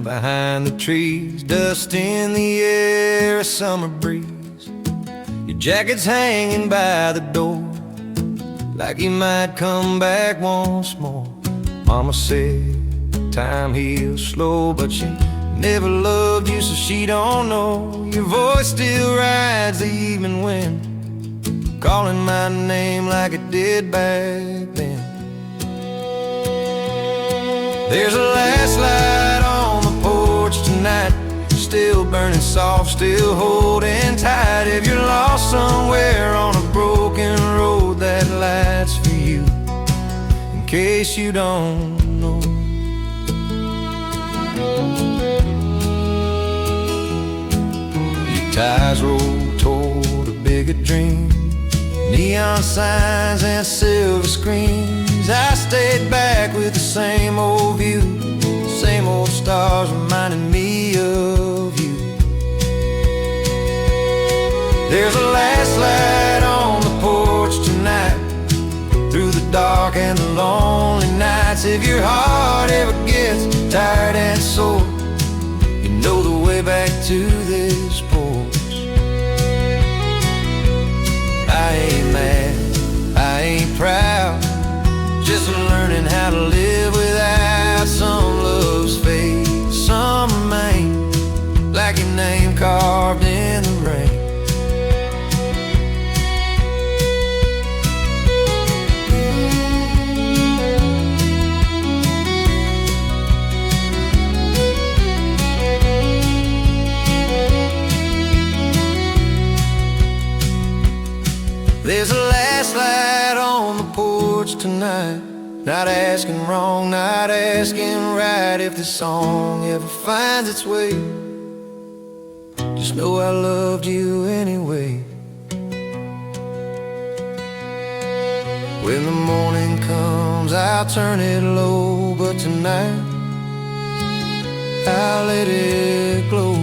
behind the trees, dust in the air, a summer breeze. Your jacket's hanging by the door, like you might come back once more. Mama said time heals slow, but she never loved you, so she don't know. Your voice still rides the evening wind, calling my name like it did back then. There's a last light on the porch tonight, still burning soft, still holding tight. If you're lost somewhere on a broken road, that light's for you, in case you don't know. Your tires roll toward a bigger dream, neon signs and silver screens. I stayed back with the same old view, same old stars reminding me of you. There's a last light on the porch tonight, through the dark and the lonely nights. If your heart ever gets tired and sore, you know the way back to this porch. I ain't mad, I ain't proud, just learning how to live without. Some loves fade, some remain, like your name carved in the rain. There's a last light on the porch tonight, not asking wrong, not asking right. If this song ever finds its way, just know I loved you anyway. When the morning comes, I'll turn it low, but tonight I'll let it glow.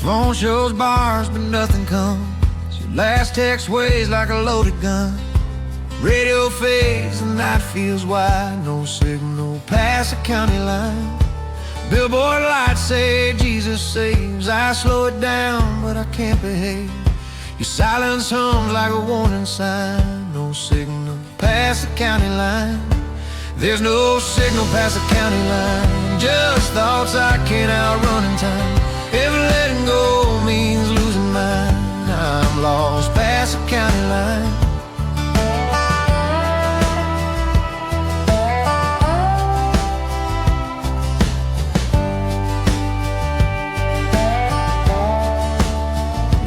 Phone shows bars, but nothing comes. Your last text weighs like a loaded gun. Radio fades, the night feels wide. No signal past the county line. Billboard lights say Jesus saves. I slow it down, but I can't behave. Your silence hums like a warning sign. No signal past the county line. There's no signal past the county line. Just thoughts I can't outrun in time. If letting go means losing mine, I'm lost past the county line.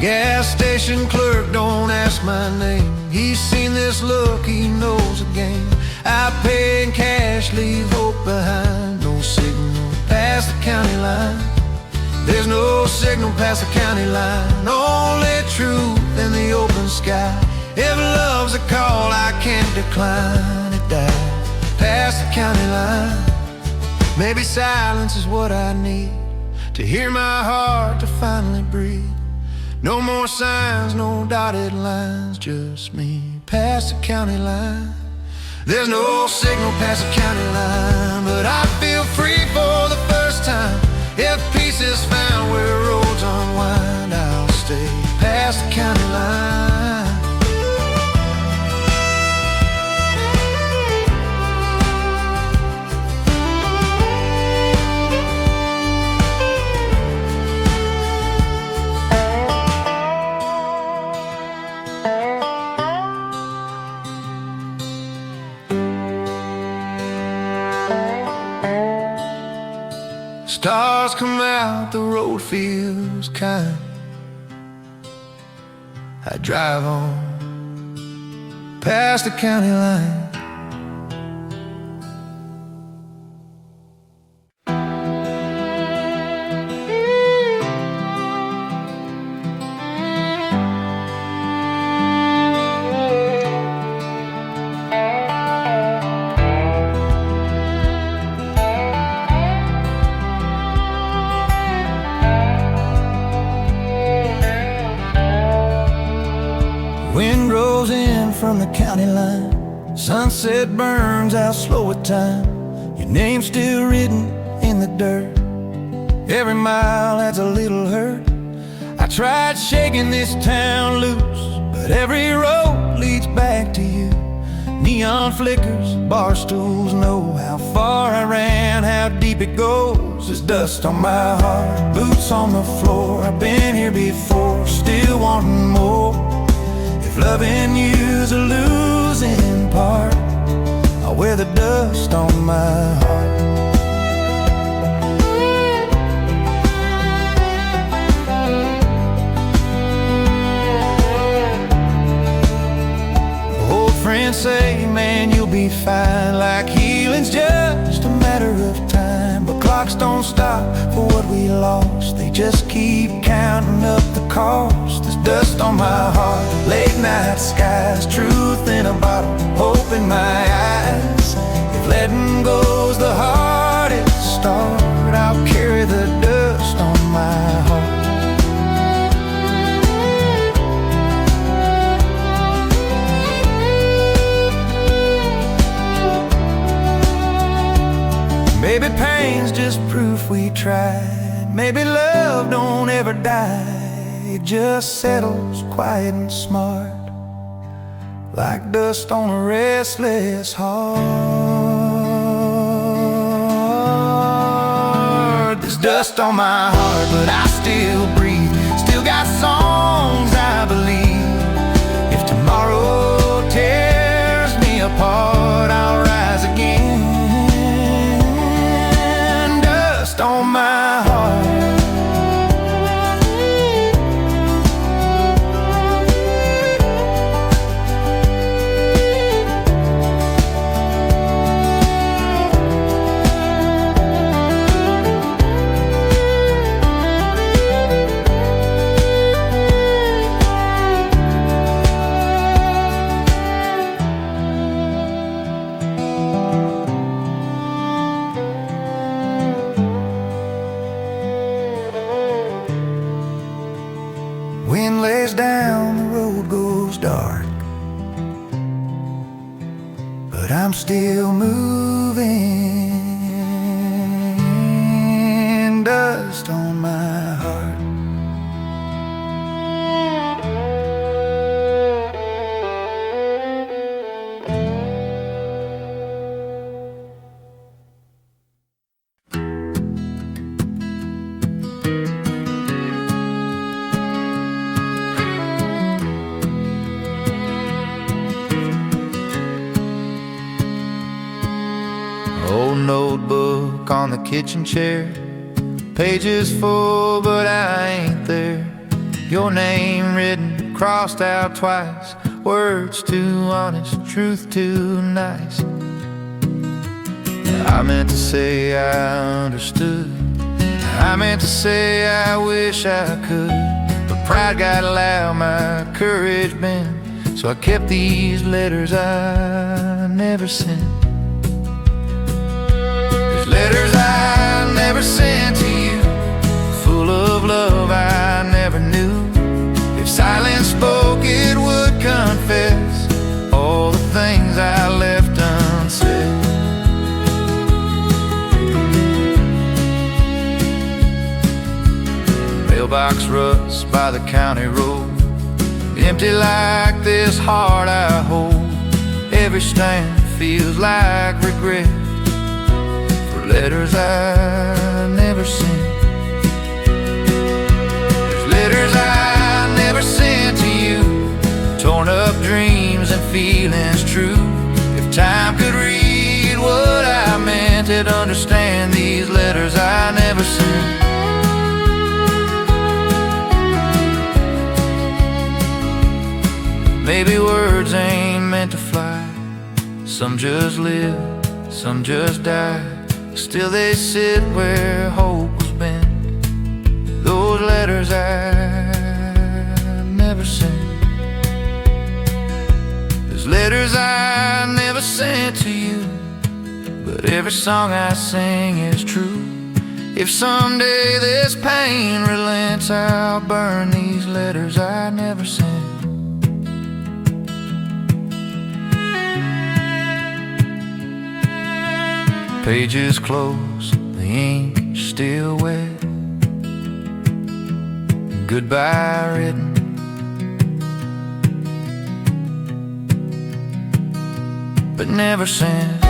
Gas station clerk, don't ask my name. He's seen this look, he knows the game. I pay in cash, leave hope behind. No signal past the county line. There's no signal past the county line. Only truth in the open sky. If love's a call I can't decline, it died past the county line. Maybe silence is what I need to hear my heart to finally breathe. No more signs, no dotted lines, just me past the county line. There's no signal past the county line, but I feel free for the first time. If peace is found where roads unwind, I'll stay past the county line. Stars come out, the road feels kind. I drive on past the county line. Wind rolls in from the county line. Sunset burns out slow at time. Your name's still written in the dirt. Every mile adds a little hurt. I tried shaking this town loose, but every road leads back to you. Neon flickers, bar stools know how far I ran, how deep it goes. There's dust on my heart, boots on the floor. I've been here before, still wanting more. Loving you's a losing part, I'll wear the dust on my heart. Old friends say, man, you'll be fine, like healing's just a matter of time. But clocks don't stop for what we lost, they just keep counting up the cost. There's dust on my heart, late night skies, truth in a bottle, hope in my eyes. If letting go's the hardest start, I'll carry the dust on my heart. Maybe pain's just proof we tried. Maybe love don't ever die. It just settles quiet and smart, like dust on a restless heart. There's dust on my heart, but I still breathe. Still got songs I believe. If tomorrow tears me apart, I'll rise again. On my heart. Wind lays down, the road goes dark, but I'm still moving. Dust on my heart. Old notebook on the kitchen chair, pages full but I ain't there. Your name written, crossed out twice, words too honest, truth too nice. I meant to say I understood, I meant to say I wish I could, but pride got loud, my courage bent, so I kept these letters I never sent. Letters I never sent to you, full of love I never knew. If silence spoke, it would confess all the things I left unsaid. Mailbox ruts by the county road, empty like this heart I hold. Every stamp feels like regret, letters I never sent. There's letters I never sent to you, torn up dreams and feelings true. If time could read what I meant, it'd understand these letters I never never sent. Maybe words ain't meant to fly. Some just live, some just die. Still they sit where hope was bent. Those letters I never sent. There's letters I never sent to you, but every song I sing is true. If someday this pain relents, I'll burn these letters I never sent. Pages close, the ink still wet, goodbye written. But never sent.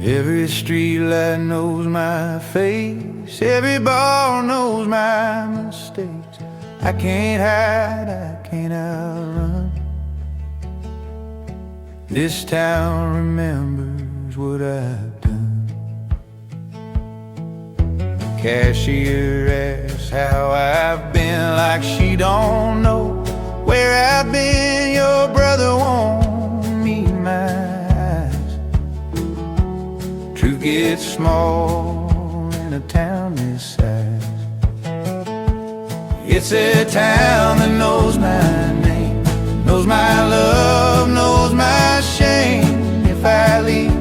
Every street light knows my face. Every bar knows my mistakes. I can't hide, I can't outrun. This town remembers what I've done. Cashier asks how I've been, like she don't know where I've been. Your brother won't meet my truth gets small in a town this size. It's a town that knows my name, knows my love, knows my shame. If I leave,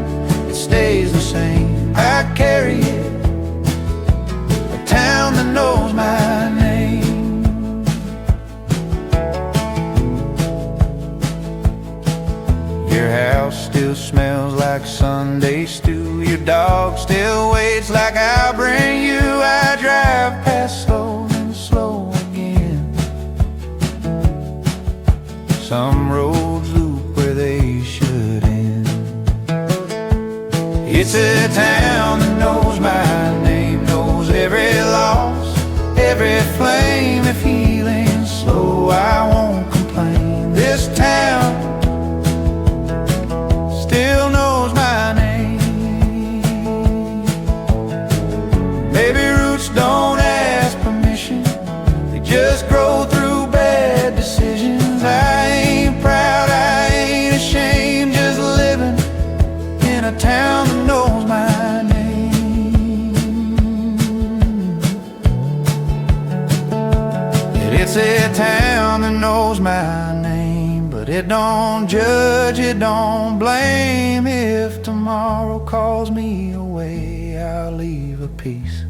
it stays the same. I carry it, a town that knows my name. Your house still smells like Sunday stew. Your dog still waits like I'll bring you. I drive past slow and slow again. Some roads loop where they should end. It's a town that knows my name, knows every loss, every flame. If healing's slow, I won't complain. This town still knows my name. Maybe roots don't ask permission, they just grow through bad decisions. I ain't proud, I ain't ashamed, just living in a town that knows my name. It's a town that knows my name, but it don't judge, it don't blame. If tomorrow calls me away, I'll leave a piece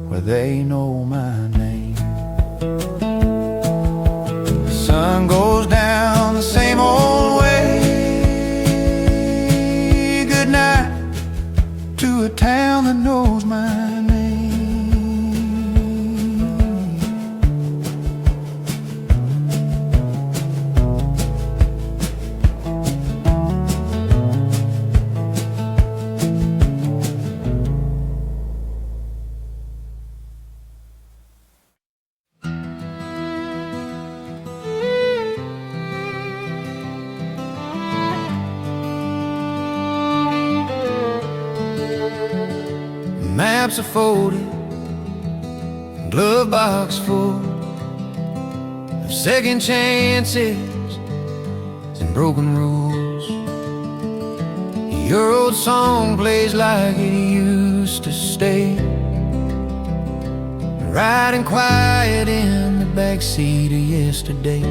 where they know my name. The sun goes down the same old way. Good night to a town that knows my name. Maps are folded, glove box full of second chances and broken rules. Your old song plays like it used to stay, riding quiet in the backseat of yesterday.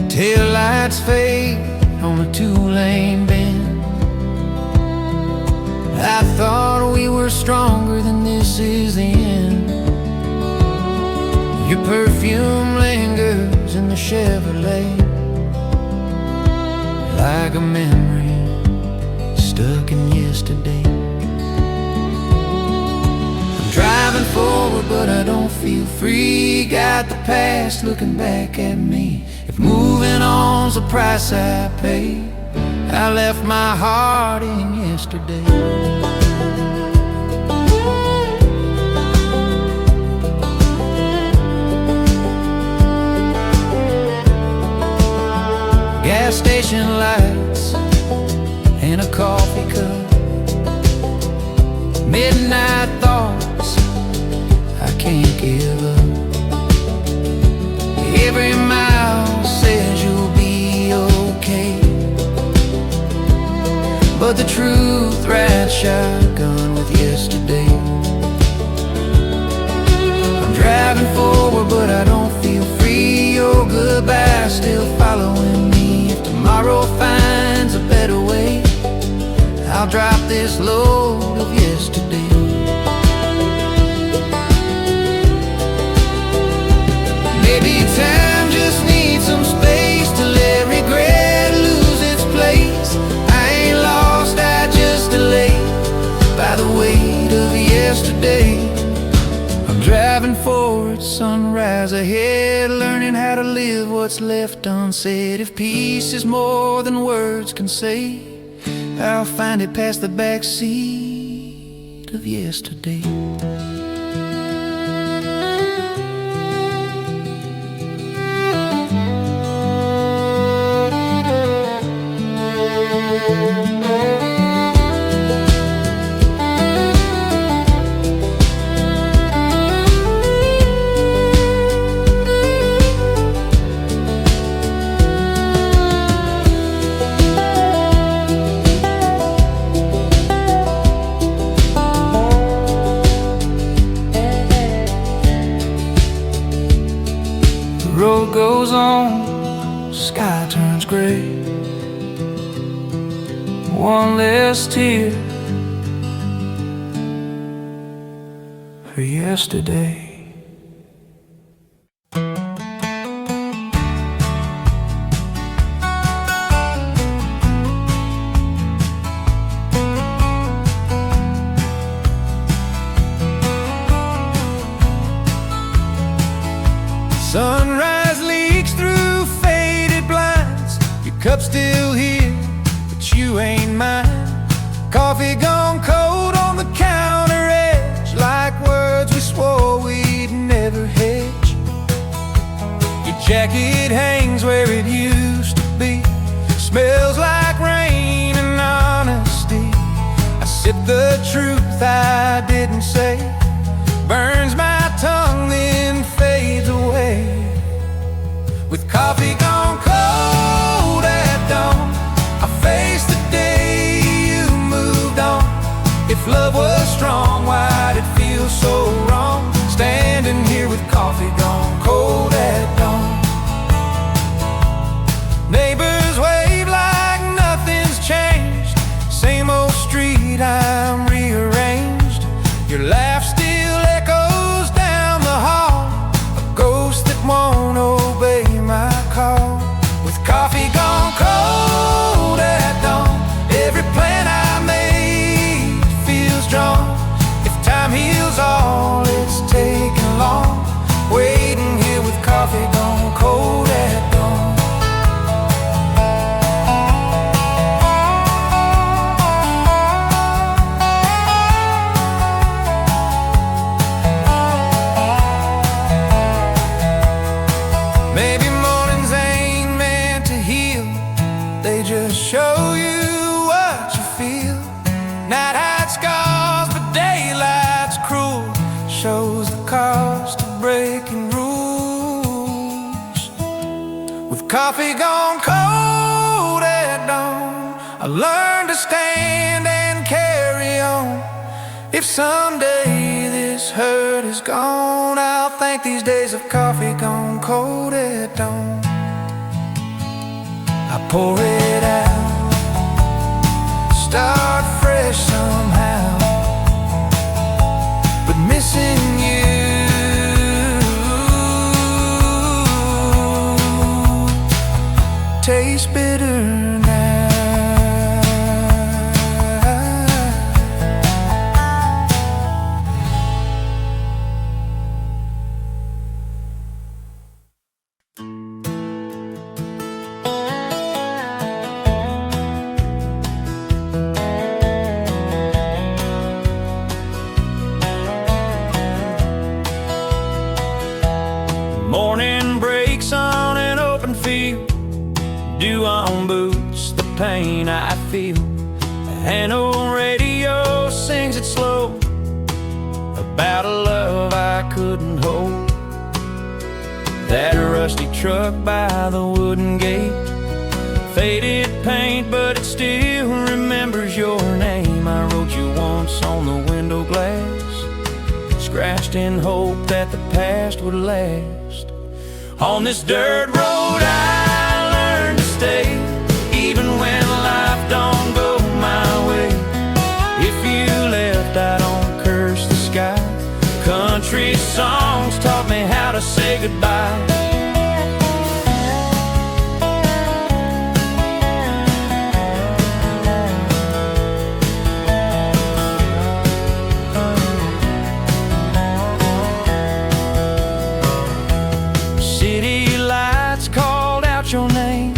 Tail lights fade on a two-lane bend. I thought we were stronger than this is the end. Your perfume lingers in the Chevrolet, like a memory stuck in yesterday. I'm driving forward but I don't feel free. Got the past looking back at me. If moving on's the price I pay, I left my heart in yesterday. Gas station lights and a coffee cup, midnight thoughts I can't give up. Every mile says you'll be okay, but the truth rides shotgun with yesterday. I'm driving forward but I don't feel free. Your goodbye still following me. If tomorrow finds a better way, I'll drop this load of yesterday. Maybe time just needs some space to let regret lose its place. I ain't lost, I just delayed by the weight of yesterday. I'm driving forward, sunrise ahead, learning how to live what's left unsaid. If peace is more than words can say, I'll find it past the backseat of yesterday. The road goes on, sky turns gray. One less tear for yesterday. Sunrise leaks through faded blinds. Your cup's still here, but you ain't mine. Coffee gone cold on the counter edge, like words we swore we'd never hedge. Your jacket hangs where it used to be, smells like rain and honesty. I sip the truth I didn't say, burns my tongue then fades away. With coffee gone cold at dawn, I face the day you moved on. If love was strong, why'd it feel so wrong? Standing here with coffee gone cold at dawn. Neighbors wave like nothing's changed. Same old street, I'm rearranged. Your laugh still echoes down the hall, a ghost that won't obey my call. With coffee gone cold at dawn, every plan I made feels drawn. If time heals all, it's taken long, waiting here with coffee gone cold at dawn. Maybe mornings ain't meant to heal, they just show you what you feel. Night hides scars, but daylight's cruel, shows the cost of breaking rules. With coffee gone cold at dawn, I learned to stand and carry on. If someday this hurt is gone, I'll thank these days of coffee gone cold at dawn. I pour it out, start fresh somehow, but missing you Morning breaks on an open field, dew on boots, the pain I feel. An old radio sings it slow, about a love I couldn't hold. That rusty truck by the wooden gate, faded paint but it still remembers your name. I wrote you once on the window glass, scratched in hope that the past would last. On this dirt road I learned to stay, even when life don't go my way. If you left I don't curse the sky, country songs taught me how to say goodbye. City lights called out your name,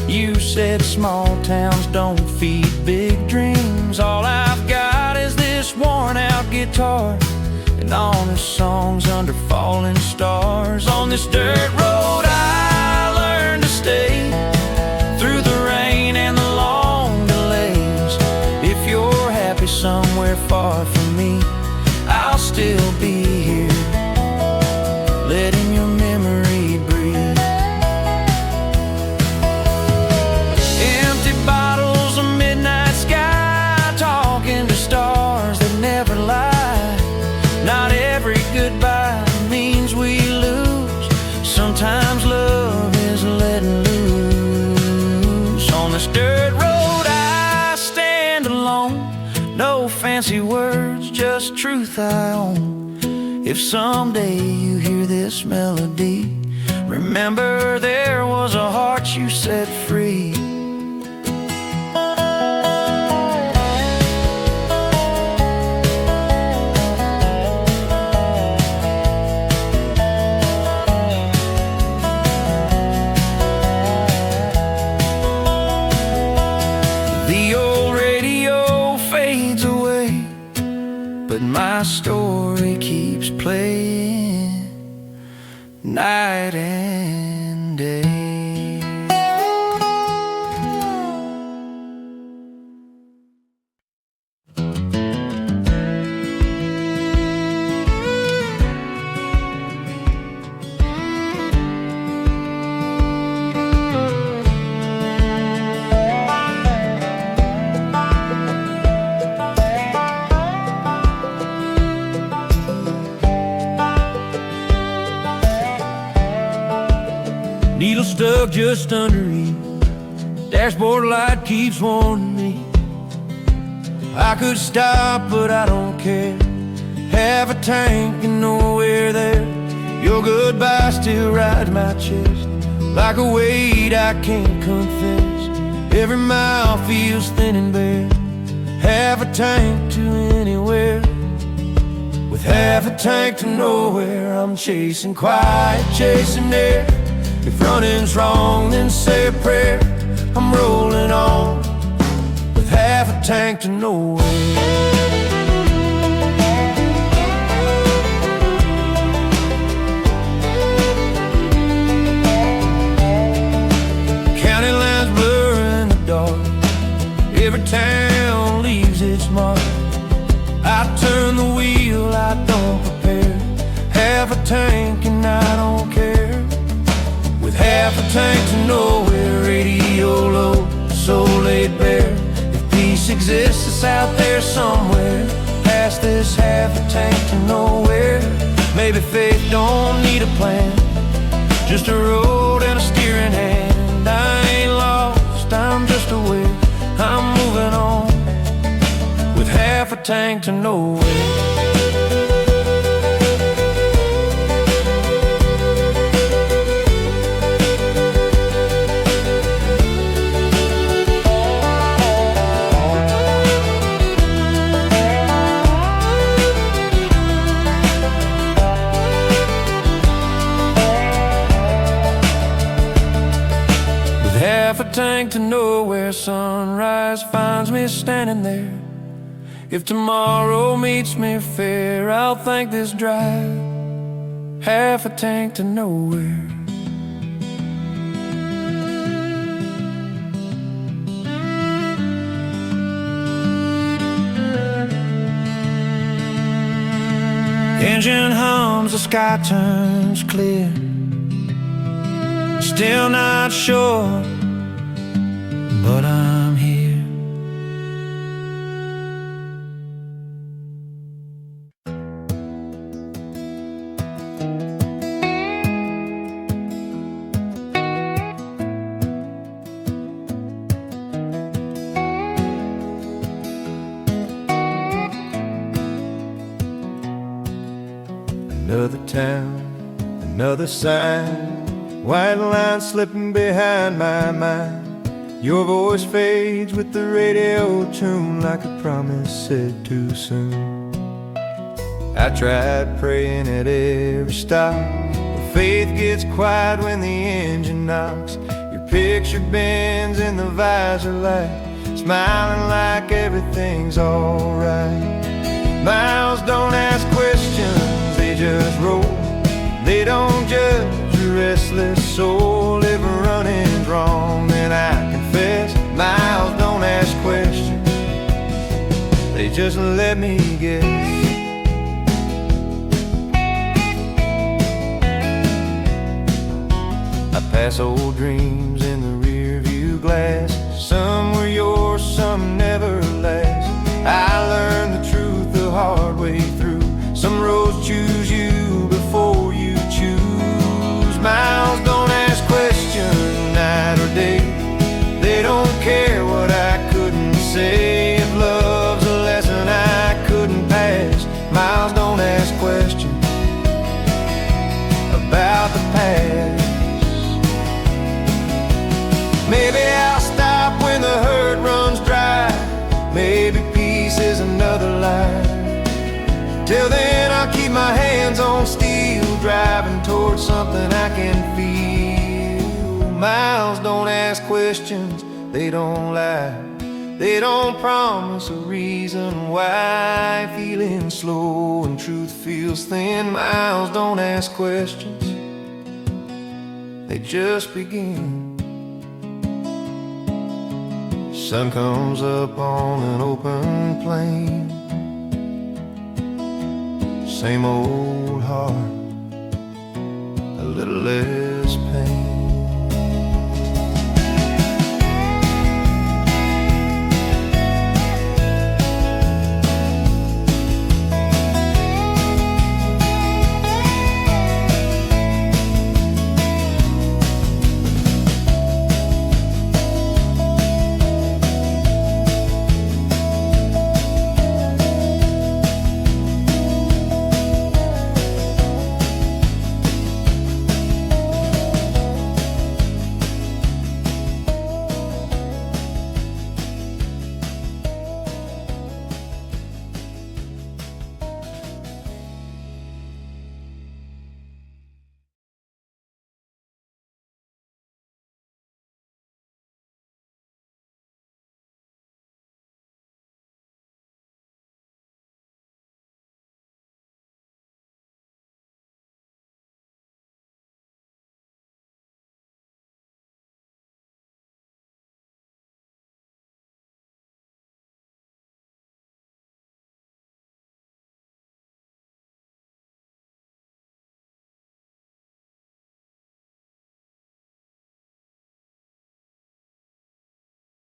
you said small towns don't feed big dreams. All I've got is this worn out guitar and honest songs under falling stars. On this dirt road I learned to stay, through the rain and the long delays. If you're happy somewhere far from me, I'll still be here, letting your memory breathe. Empty bottles, a midnight sky, talking to stars that never lie. Not every goodbye means we lose, sometimes love is letting loose. On this dirt road I stand alone, no fancy words, just truth I own. If someday you hear this melody, remember there was a heart you set free. But my story keeps playing night and day. Needle stuck just underneath, dashboard light keeps warning me. I could stop but I don't care, half a tank and nowhere there. Your goodbye still rides my chest like a weight I can't confess. Every mile feels thin and bare, half a tank to anywhere. With half a tank to nowhere, I'm chasing quiet, chasing air. If running's wrong, then say a prayer. I'm rolling on with half a tank to nowhere. County lines blur in the dark, every town leaves its mark. I turn the wheel, I don't prepare, half a tank and I don't care. With half a tank to nowhere, radio low, soul laid bare. If peace exists, it's out there somewhere, past this half a tank to nowhere. Maybe faith don't need a plan, just a road and a steering hand. I ain't lost, I'm just aware, I'm moving on with half a tank to nowhere. Half a tank to nowhere, sunrise finds me standing there. If tomorrow meets me fair, I'll thank this drive. half a tank to nowhere. Engine hums, the sky turns clear. Still not sure, but I'm here. Another town, another sign, white line slipping behind my mind. Your voice fades with the radio tune like a promise said too soon. I tried praying at every stop, but faith gets quiet when the engine knocks. Your picture bends in the visor light, smiling like everything's alright. Miles don't ask questions, they just roll. They don't judge a restless soul. If running's wrong, then I confess. Miles don't ask questions, they just let me guess. I pass old dreams in the rear view glass. Some were yours, some never last. I learned the truth the hard way through. Some roads choose you before you choose. Miles don't ask questions night or day. They don't care what I couldn't say. If love's a lesson I couldn't pass, miles don't ask questions about the past. Maybe I'll stop when the hurt runs dry. Maybe peace is another lie. Till then I'll keep my hands on steel, driving towards something I can feel. Miles don't ask questions, they don't lie. They don't promise a reason why. Feeling slow and truth feels thin. Miles don't ask questions, they just begin. Sun comes up on an open plain. Same old heart, a little less